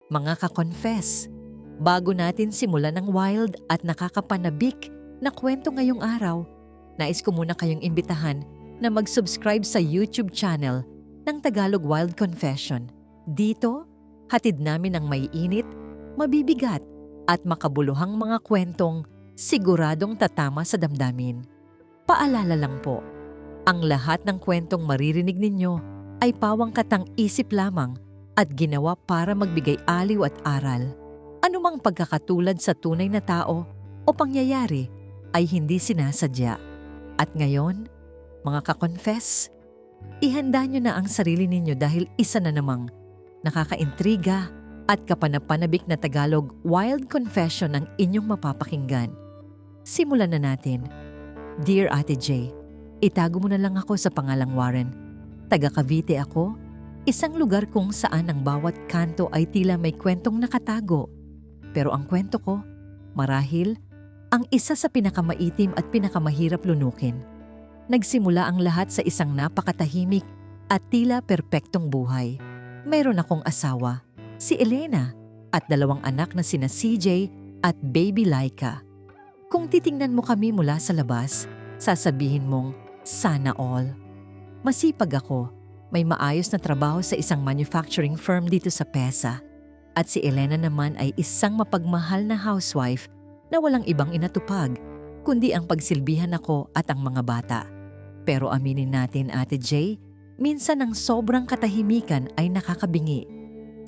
Mga ka-confess, bago natin simulan ng wild at nakakapanabik na kwento ngayong araw, nais ko muna kayong imbitahan na mag-subscribe sa YouTube channel ng Tagalog Wild Confession. Dito, hatid namin ang maiinit, mabibigat at makabuluhang mga kwentong siguradong tatama sa damdamin. Paalala lang po, ang lahat ng kwentong maririnig ninyo ay pawang katang isip lamang at ginawa para magbigay aliw at aral. Anumang pagkakatulad sa tunay na tao o pangyayari ay hindi sinasadya. At ngayon, mga ka-confess, ihanda nyo na ang sarili ninyo dahil isa na namang nakakaintriga at kapanapanabik na Tagalog Wild Confession ang inyong mapapakinggan. Simulan na natin. Dear Ate J, itago mo na lang ako sa pangalang Warren. Taga Cavite ako, isang lugar kung saan ang bawat kanto ay tila may kwentong nakatago. Pero ang kwento ko, marahil, ang isa sa pinakamaitim at pinakamahirap lunukin. Nagsimula ang lahat sa isang napakatahimik at tila perpektong buhay. Mayroon akong asawa, si Elena, at 2 anak na sina CJ at baby Laika. Kung titingnan mo kami mula sa labas, sasabihin mong, sana all. Masipag ako, may maayos na trabaho sa isang manufacturing firm dito sa PESA. At si Elena naman ay isang mapagmahal na housewife na walang ibang inatupag, kundi ang pagsilbihan ako at ang mga bata. Pero aminin natin, Ate J, minsan ang sobrang katahimikan ay nakakabingi.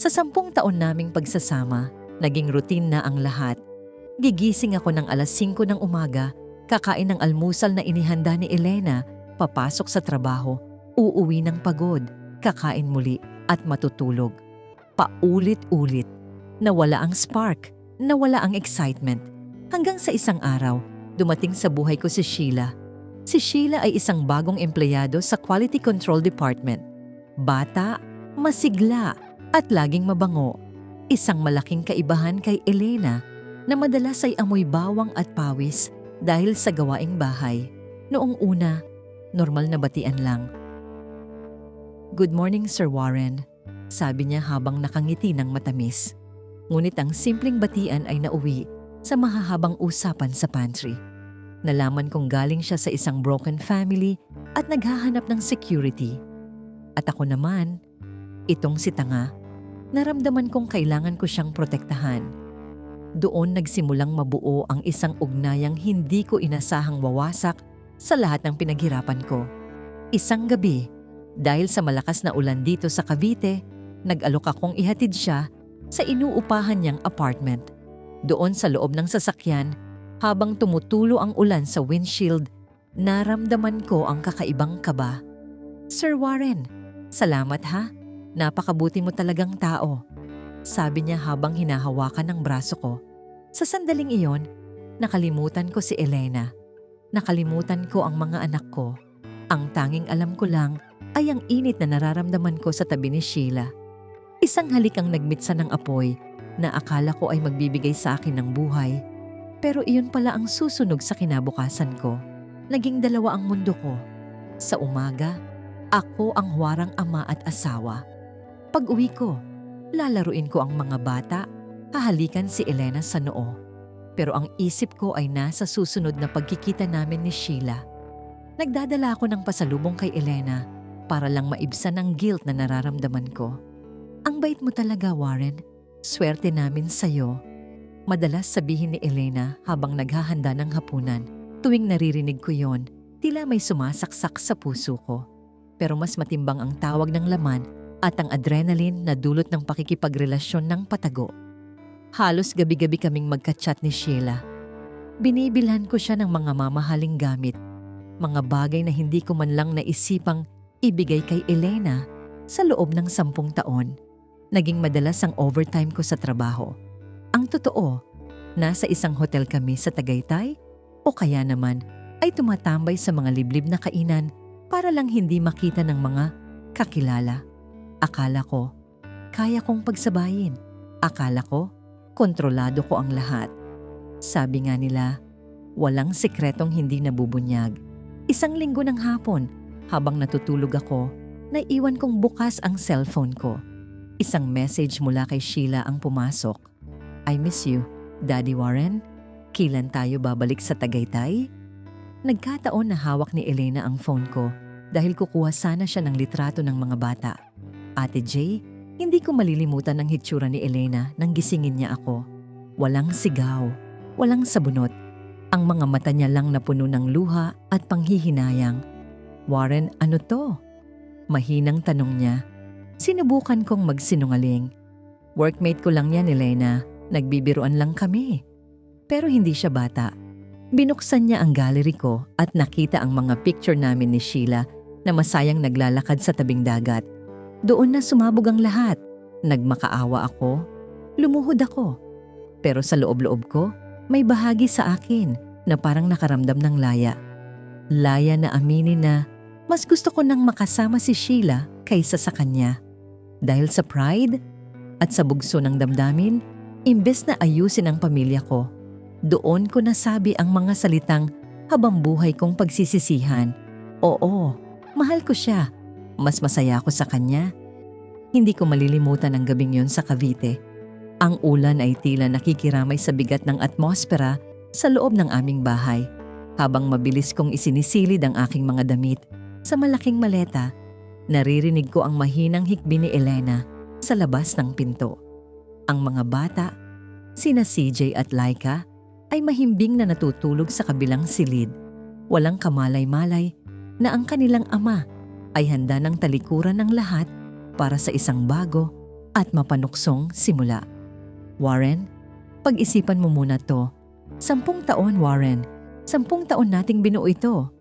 Sa 10 taon naming pagsasama, naging routine na ang lahat. Gigising ako ng alas 5 ng umaga, kakain ng almusal na inihanda ni Elena, papasok sa trabaho, uuwi ng pagod, kakain muli at matutulog. Paulit-ulit, nawala ang spark, nawala ang excitement. Hanggang sa isang araw, dumating sa buhay ko si Sheila. Si Sheila ay isang bagong empleyado sa Quality Control Department. Bata, masigla, at laging mabango. Isang malaking kaibahan kay Elena na madalas ay amoy bawang at pawis dahil sa gawaing bahay. Noong una, normal na batian lang. Good morning, Sir Warren, sabi niya habang nakangiti ng matamis. Ngunit ang simpleng batian ay nauwi sa mahahabang usapan sa pantry. Nalaman kong galing siya sa isang broken family at naghahanap ng security. At ako naman, itong si Tanga, naramdaman kong kailangan ko siyang protektahan. Doon nagsimulang mabuo ang isang ugnayang hindi ko inasahang wawasak sa lahat ng pinaghirapan ko. Isang gabi, dahil sa malakas na ulan dito sa Cavite, nag-alok akong ihatid siya sa inuupahan niyang apartment. Doon sa loob ng sasakyan, habang tumutulo ang ulan sa windshield, naramdaman ko ang kakaibang kaba. Sir Warren, salamat ha. Napakabuti mo talagang tao, sabi niya habang hinahawakan ng braso ko. Sa sandaling iyon, nakalimutan ko si Elena. Nakalimutan ko ang mga anak ko. Ang tanging alam ko lang ay ang init na nararamdaman ko sa tabi ni Sheila. Isang halik ang nagmitsa ng apoy na akala ko ay magbibigay sa akin ng buhay. Pero iyon pala ang susunog sa kinabukasan ko. Naging 2 ang mundo ko. Sa umaga, ako ang huwarang ama at asawa. Pag-uwi ko, lalaruin ko ang mga bata, hahalikan si Elena sa noo. Pero ang isip ko ay nasa susunod na pagkikita namin ni Sheila. Nagdadala ako ng pasalubong kay Elena para lang maibsan ang guilt na nararamdaman ko. Ang bait mo talaga, Warren. Swerte namin sa'yo. Madalas sabihin ni Elena habang naghahanda ng hapunan. Tuwing naririnig ko yon, tila may sumasaksak sa puso ko. Pero mas matimbang ang tawag ng laman at ang adrenaline na dulot ng pakikipagrelasyon ng patago. Halos gabi-gabi kaming magka-chat ni Sheila. Binibilhan ko siya ng mga mamahaling gamit, mga bagay na hindi ko man lang naisipang ibigay kay Elena sa loob ng 10 taon. Naging madalas ang overtime ko sa trabaho. Ang totoo, nasa isang hotel kami sa Tagaytay o kaya naman ay tumatambay sa mga liblib na kainan para lang hindi makita ng mga kakilala. Akala ko, kaya kong pagsabayin. Akala ko, kontrolado ko ang lahat. Sabi nga nila, walang sikretong hindi nabubunyag. 1 linggo ng hapon, habang natutulog ako, naiwan kong bukas ang cellphone ko. Isang message mula kay Sheila ang pumasok. I miss you, Daddy Warren. Kailan tayo babalik sa Tagaytay? Nagkataon na hawak ni Elena ang phone ko dahil kukuha sana siya ng litrato ng mga bata. Ate Jay, hindi ko malilimutan ang hitsura ni Elena nang gisingin niya ako. Walang sigaw, walang sabunot. Ang mga mata niya lang napuno ng luha at panghihinayang. Warren, ano to? Mahinang tanong niya. Sinubukan kong magsinungaling. Workmate ko lang yan, Elena. Nagbibiruan lang kami. Pero hindi siya bata. Binuksan niya ang gallery ko at nakita ang mga picture namin ni Sheila na masayang naglalakad sa tabing dagat. Doon na sumabog ang lahat. Nagmakaawa ako. Lumuhod ako. Pero sa loob-loob ko, may bahagi sa akin na parang nakaramdam ng laya. Laya na aminin na mas gusto ko nang makasama si Sheila kaysa sa kanya. Dahil sa pride at sa bugso ng damdamin, imbes na ayusin ang pamilya ko, doon ko nasabi ang mga salitang habang buhay kong pagsisisihan. Oo, mahal ko siya. Mas masaya ako sa kanya. Hindi ko malilimutan ang gabing yon sa Cavite. Ang ulan ay tila nakikiramay sa bigat ng atmosfera sa loob ng aming bahay. Habang mabilis kong isinisilid ang aking mga damit sa malaking maleta, naririnig ko ang mahinang hikbi ni Elena sa labas ng pinto. Ang mga bata, sina CJ at Laika, ay mahimbing na natutulog sa kabilang silid. Walang kamalay-malay na ang kanilang ama ay handa ng talikuran ng lahat para sa isang bago at mapanuksong simula. Warren, pag-isipan mo muna to. 10 taon, Warren. 10 taon nating binuo ito.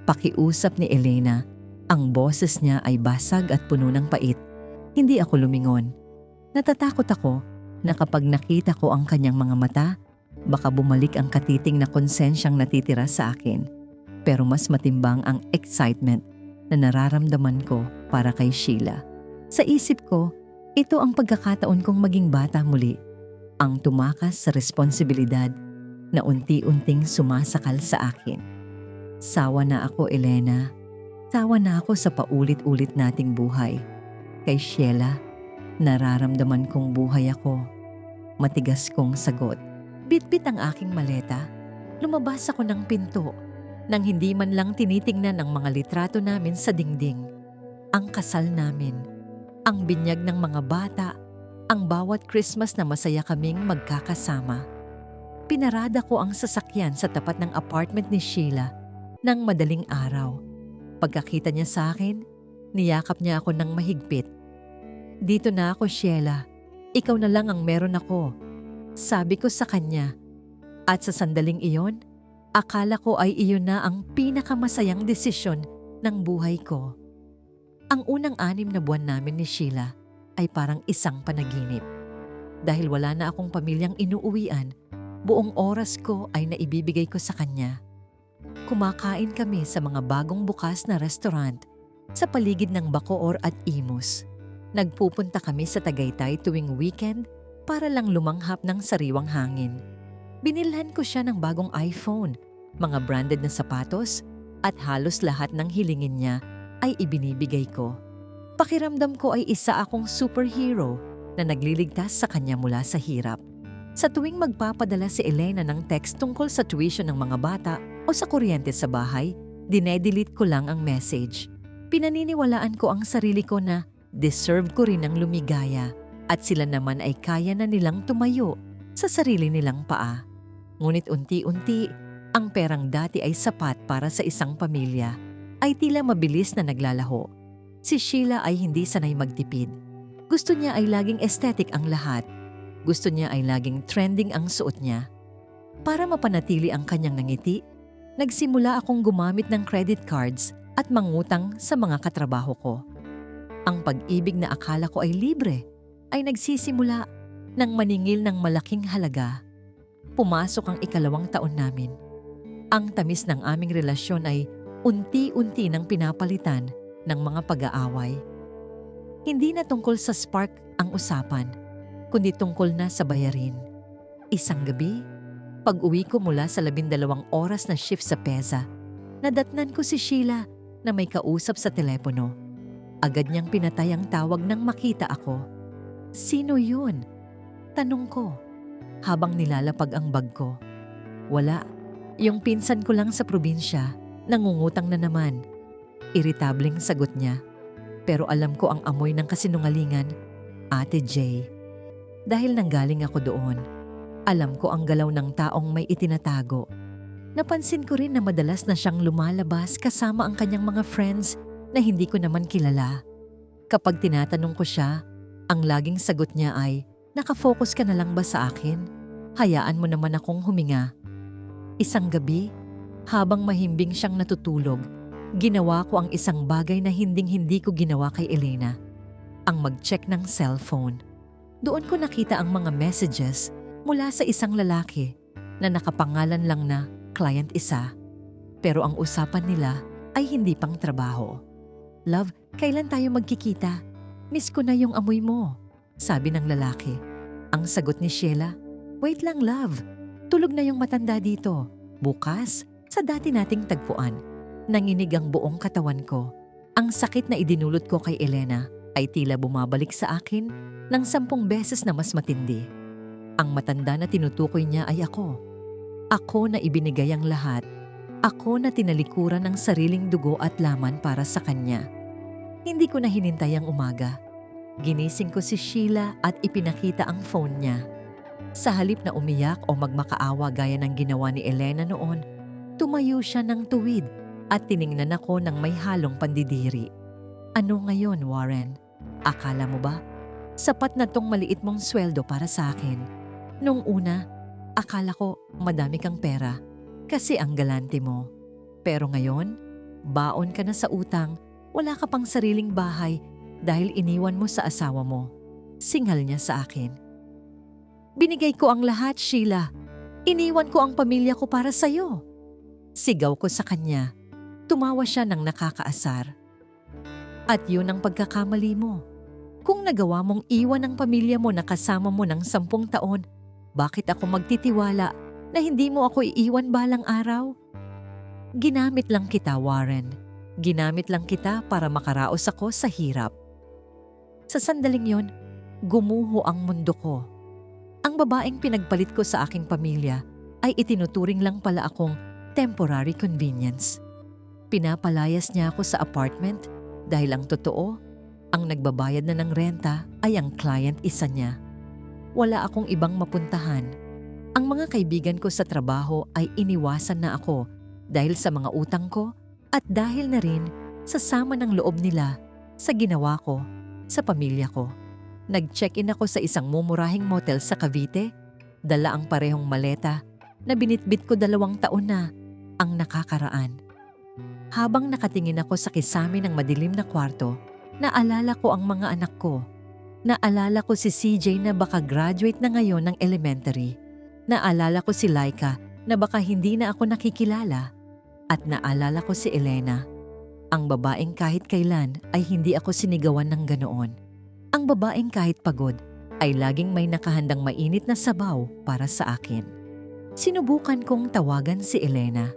Pakiusap ni Elena. Ang boses niya ay basag at puno ng pait. Hindi ako lumingon. Natatakot ako na kapag nakita ko ang kanyang mga mata, baka bumalik ang katiting na konsensyang natitira sa akin. Pero mas matimbang ang excitement na nararamdaman ko para kay Sheila. Sa isip ko, ito ang pagkakataon kong maging bata muli. Ang tumakas sa responsibilidad na unti-unting sumasakal sa akin. Sawa na ako, Elena. Sawa na ako sa paulit-ulit nating buhay. Kay Sheila, nararamdaman kong buhay ako. Matigas kong sagot. Bitbit ang aking maleta. Lumabas ako ng pinto nang hindi man lang tinitingnan ang mga litrato namin sa dingding. Ang kasal namin, ang binyag ng mga bata, ang bawat Christmas na masaya kaming magkakasama. Pinarada ko ang sasakyan sa tapat ng apartment ni Sheila ng madaling araw. Pagkakita niya sa akin, niyakap niya ako ng mahigpit. Dito na ako, Sheila. Ikaw na lang ang meron ako. Sabi ko sa kanya. At sa sandaling iyon, akala ko ay iyon na ang pinakamasayang desisyon ng buhay ko. Ang unang 6 na buwan namin ni Sheila ay parang isang panaginip. Dahil wala na akong pamilyang inuuwian, buong oras ko ay naibibigay ko sa kanya. Kumakain kami sa mga bagong bukas na restaurant sa paligid ng Bacoor at Imus. Nagpupunta kami sa Tagaytay tuwing weekend para lang lumanghap ng sariwang hangin. Binilhan ko siya ng bagong iPhone, mga branded na sapatos, at halos lahat ng hilingin niya ay ibinibigay ko. Pakiramdam ko ay isa akong superhero na nagliligtas sa kanya mula sa hirap. Sa tuwing magpapadala si Elena ng text tungkol sa tuition ng mga bata o sa kuryente sa bahay, dinedelete ko lang ang message. Pinaniniwalaan ko ang sarili ko na deserve ko rin ang lumigaya at sila naman ay kaya na nilang tumayo sa sarili nilang paa. Ngunit unti-unti, ang perang dati ay sapat para sa isang pamilya ay tila mabilis na naglalaho. Si Sheila ay hindi sanay magtipid. Gusto niya ay laging aesthetic ang lahat. Gusto niya ay laging trending ang suot niya. Para mapanatili ang kanyang ngiti, nagsimula akong gumamit ng credit cards at mangutang sa mga katrabaho ko. Ang pag-ibig na akala ko ay libre ay nagsisimula nang maningil ng malaking halaga. Pumasok ang 2nd taon namin. Ang tamis ng aming relasyon ay unti-unti nang pinapalitan ng mga pag-aaway. Hindi na tungkol sa spark ang usapan, kundi tungkol na sa bayarin. Isang gabi, pag-uwi ko mula sa 12 oras na shift sa PEZA, nadatnan ko si Sheila na may kausap sa telepono. Agad niyang pinatay ang tawag nang makita ako. Sino yun? Tanong ko, habang nilalapag ang bag ko. Wala, yung pinsan ko lang sa probinsya, nangungutang na naman. Iritableng sagot niya. Pero alam ko ang amoy ng kasinungalingan, Ate Jay. Dahil nanggaling ako doon, alam ko ang galaw ng taong may itinatago. Napansin ko rin na madalas na siyang lumalabas kasama ang kanyang mga friends na hindi ko naman kilala. Kapag tinatanong ko siya, ang laging sagot niya ay, "Nakafocus ka na lang ba sa akin? Hayaan mo naman akong huminga." Isang gabi, habang mahimbing siyang natutulog, ginawa ko ang isang bagay na hinding-hindi ko ginawa kay Elena. Ang mag-check ng cellphone. Doon ko nakita ang mga messages mula sa isang lalaki na nakapangalan lang na client isa. Pero ang usapan nila ay hindi pang trabaho. "Love, kailan tayo magkikita? Miss ko na yung amoy mo," sabi ng lalaki. Ang sagot ni Sheila, "Wait lang love, tulog na yung matanda dito. Bukas, sa dati nating tagpuan." Nanginig ang buong katawan ko. Ang sakit na idinulot ko kay Elena ay tila bumabalik sa akin ng 10 beses na mas matindi. Ang matanda na tinutukoy niya ay ako. Ako na ibinigay ang lahat. Ako na tinalikuran ng sariling dugo at laman para sa kanya. Hindi ko na hinintay ang umaga. Ginising ko si Sheila at ipinakita ang phone niya. Sa halip na umiyak o magmakaawa gaya ng ginawa ni Elena noon, tumayo siya ng tuwid at tiningnan ako ng may halong pandidiri. "Ano ngayon, Warren? Akala mo ba? Sapat na tong maliit mong sweldo para sa akin. Nung una, akala ko madami kang pera kasi ang galante mo. Pero ngayon, baon ka na sa utang, wala ka pang sariling bahay dahil iniwan mo sa asawa mo." Singal niya sa akin. "Binigay ko ang lahat, Sheila. Iniwan ko ang pamilya ko para sa'yo." Sigaw ko sa kanya. Tumawa siya ng nakakaasar. "At yun ang pagkakamali mo. Kung nagawa mong iwan ang pamilya mo na kasama mo ng 10 taon, bakit ako magtitiwala na hindi mo ako iiwan balang araw? Ginamit lang kita, Warren. Ginamit lang kita para makaraos ako sa hirap." Sa sandaling yon, gumuho ang mundo ko. Ang babaeng pinagpalit ko sa aking pamilya ay itinuturing lang pala akong temporary convenience. Pinapalayas niya ako sa apartment dahil ang totoo, ang nagbabayad na ng renta ay ang client isa niya. Wala akong ibang mapuntahan. Ang mga kaibigan ko sa trabaho ay iniwasan na ako dahil sa mga utang ko at dahil na rin sa sama ng loob nila sa ginawa ko sa pamilya ko. Nag-check-in ako sa isang mumurahing motel sa Cavite, dala ang parehong maleta na binitbit ko 2 taon na ang nakakaraan. Habang nakatingin ako sa kisame ng madilim na kwarto, naalala ko ang mga anak ko. Naalala ko si CJ na baka graduate na ngayon ng elementary. Naalala ko si Laika na baka hindi na ako nakikilala. At naalala ko si Elena, ang babaeng kahit kailan ay hindi ako sinigawan ng ganoon. Ang babaeng kahit pagod ay laging may nakahandang mainit na sabaw para sa akin. Sinubukan kong tawagan si Elena.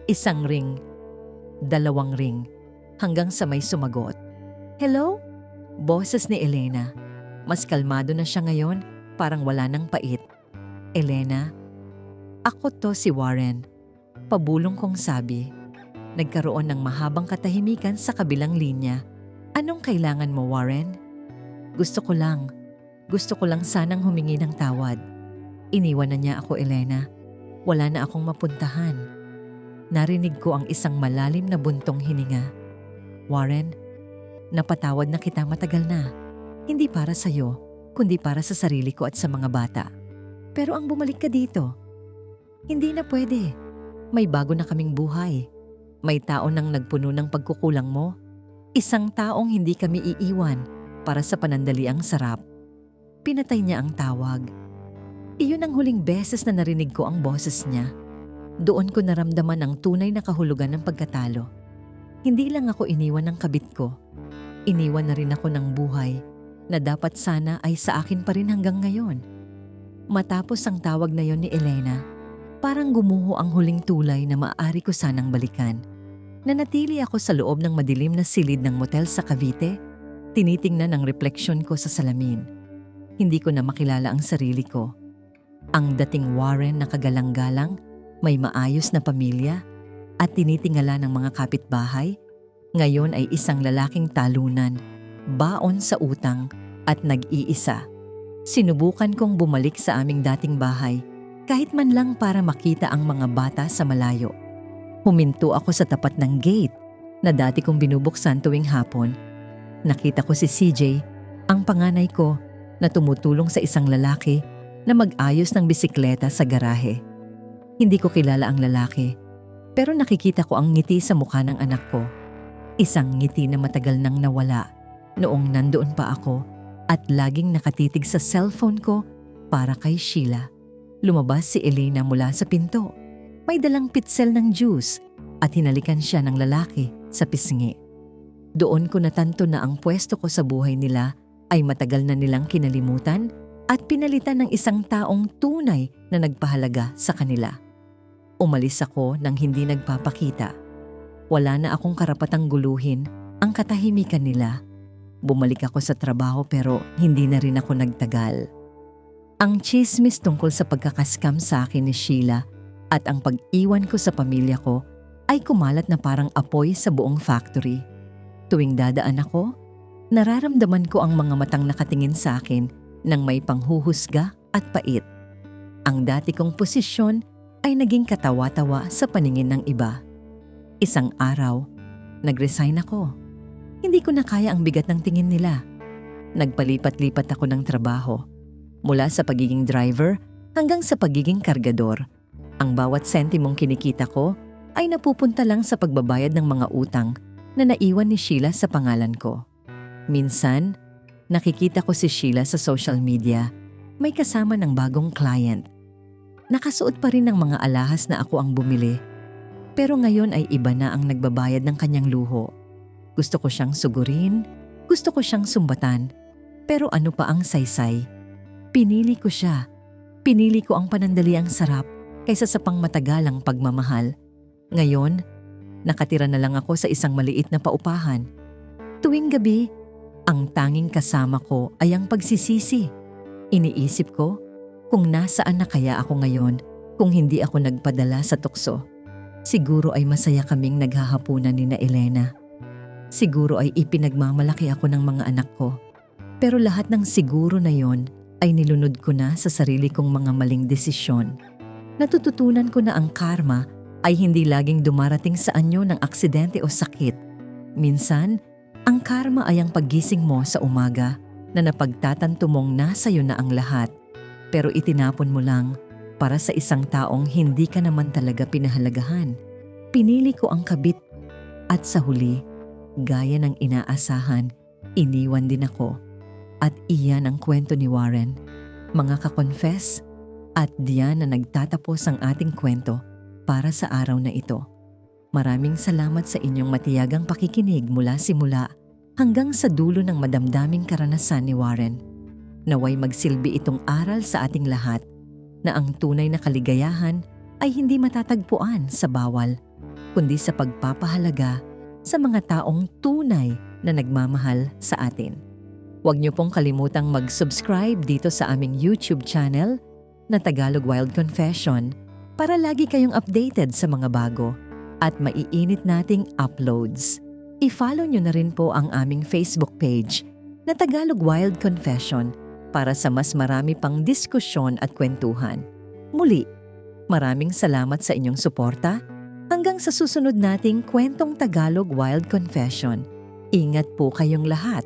1 ring, 2 ring, hanggang sa may sumagot. "Hello?" Boses ni Elena. Mas kalmado na siya ngayon, parang wala nang pait. "Elena, ako to si Warren." Pabulong kong sabi. Nagkaroon ng mahabang katahimikan sa kabilang linya. "Anong kailangan mo, Warren?" Gusto ko lang sanang humingi ng tawad. Iniwan na niya ako, Elena. Wala na akong mapuntahan. Narinig ko ang isang malalim na buntong hininga. "Warren, napatawad na kita matagal na. Hindi para sa'yo, kundi para sa sarili ko at sa mga bata. Pero ang bumalik ka dito, hindi na pwede. May bago na kaming buhay. May tao nang nagpuno ng pagkukulang mo. Isang taong hindi kami iiwan para sa panandaliang sarap." Pinatay niya ang tawag. Iyon ang huling beses na narinig ko ang boses niya. Doon ko naramdaman ang tunay na kahulugan ng pagkatalo. Hindi lang ako iniwan ng kabit ko. Iniwan na rin ako ng buhay na dapat sana ay sa akin pa rin hanggang ngayon. Matapos ang tawag na yon ni Elena, parang gumuho ang huling tulay na maaari ko sanang balikan. Nanatili ako sa loob ng madilim na silid ng motel sa Cavite, tinitingnan ang refleksyon ko sa salamin. hindi ko na makilala ang sarili ko. Ang dating Warren na kagalang-galang, may maayos na pamilya, at tinitingala ng mga kapitbahay, ngayon ay isang lalaking talunan, baon sa utang at nag-iisa. Sinubukan kong bumalik sa aming dating bahay, kahit man lang para makita ang mga bata sa malayo. Huminto ako sa tapat ng gate na dati kong binubuksan tuwing hapon. Nakita ko si CJ, ang panganay ko, na tumutulong sa isang lalaki na mag-ayos ng bisikleta sa garahe. Hindi ko kilala ang lalaki, pero nakikita ko ang ngiti sa mukha ng anak ko. Isang ngiti na matagal nang nawala noong nandoon pa ako at laging nakatitig sa cellphone ko para kay Sheila. Lumabas si Elena mula sa pinto. May dalang pitsel ng juice at hinalikan siya ng lalaki sa pisngi. Doon ko natanto na ang pwesto ko sa buhay nila ay matagal na nilang kinalimutan at pinalitan ng isang taong tunay na nagpahalaga sa kanila. Umalis ako nang hindi nagpapakita. Wala na akong karapatang guluhin ang katahimikan nila. Bumalik ako sa trabaho pero hindi na rin ako nagtagal. Ang chismis tungkol sa pagkakaskam sa akin ni Sheila at ang pag-iwan ko sa pamilya ko ay kumalat na parang apoy sa buong factory. Tuwing dadaan ako, nararamdaman ko ang mga matang nakatingin sa akin ng may panghuhusga at pait. Ang dati kong posisyon ay naging katawa-tawa sa paningin ng iba. Isang araw, nag-resign ako. Hindi ko na kaya ang bigat ng tingin nila. Nagpalipat-lipat ako ng trabaho. Mula sa pagiging driver hanggang sa pagiging kargador. Ang bawat sentimong kinikita ko ay napupunta lang sa pagbabayad ng mga utang na naiwan ni Sheila sa pangalan ko. Minsan, nakikita ko si Sheila sa social media, may kasama ng bagong client. Nakasuot pa rin ng mga alahas na ako ang bumili. Pero ngayon ay iba na ang nagbabayad ng kanyang luho. Gusto ko siyang sugurin, gusto ko siyang sumbatan. Pero ano pa ang saysay? Pinili ko siya. Pinili ko ang panandaliang sarap kaysa sa pangmatagalang pagmamahal. Ngayon, nakatira na lang ako sa isang maliit na paupahan. Tuwing gabi, ang tanging kasama ko ay ang pagsisisi. Iniisip ko kung nasaan na kaya ako ngayon kung hindi ako nagpadala sa tukso. Siguro ay masaya kaming naghahapunan ni na Elena. Siguro ay ipinagmamalaki ako ng mga anak ko. Pero lahat ng siguro na yon ay nilunod ko na sa sarili kong mga maling desisyon. Natututunan ko na ang karma ay hindi laging dumarating sa anyo ng aksidente o sakit. Minsan, ang karma ay ang paggising mo sa umaga na napagtatanto mong nasa iyo na ang lahat, pero itinapon mo lang para sa isang taong hindi ka naman talaga pinahalagahan. Pinili ko ang kabit at sa huli, gaya ng inaasahan, iniwan din ako. At iyan ang kwento ni Warren, mga ka-confess, at diyan na nagtatapos ang ating kwento para sa araw na ito. Maraming salamat sa inyong matiyagang pakikinig mula simula hanggang sa dulo ng madamdaming karanasan ni Warren. Naway magsilbi itong aral sa ating lahat na ang tunay na kaligayahan ay hindi matatagpuan sa bawal, kundi sa pagpapahalaga sa mga taong tunay na nagmamahal sa atin. Huwag niyo pong kalimutang mag-subscribe dito sa aming YouTube channel na Tagalog Wild Confession para lagi kayong updated sa mga bago at maiinit nating uploads. I-follow nyo na rin po ang aming Facebook page na Tagalog Wild Confession para sa mas marami pang diskusyon at kwentuhan. Muli, maraming salamat sa inyong suporta. Hanggang sa susunod nating kwentong Tagalog Wild Confession. Ingat po kayong lahat.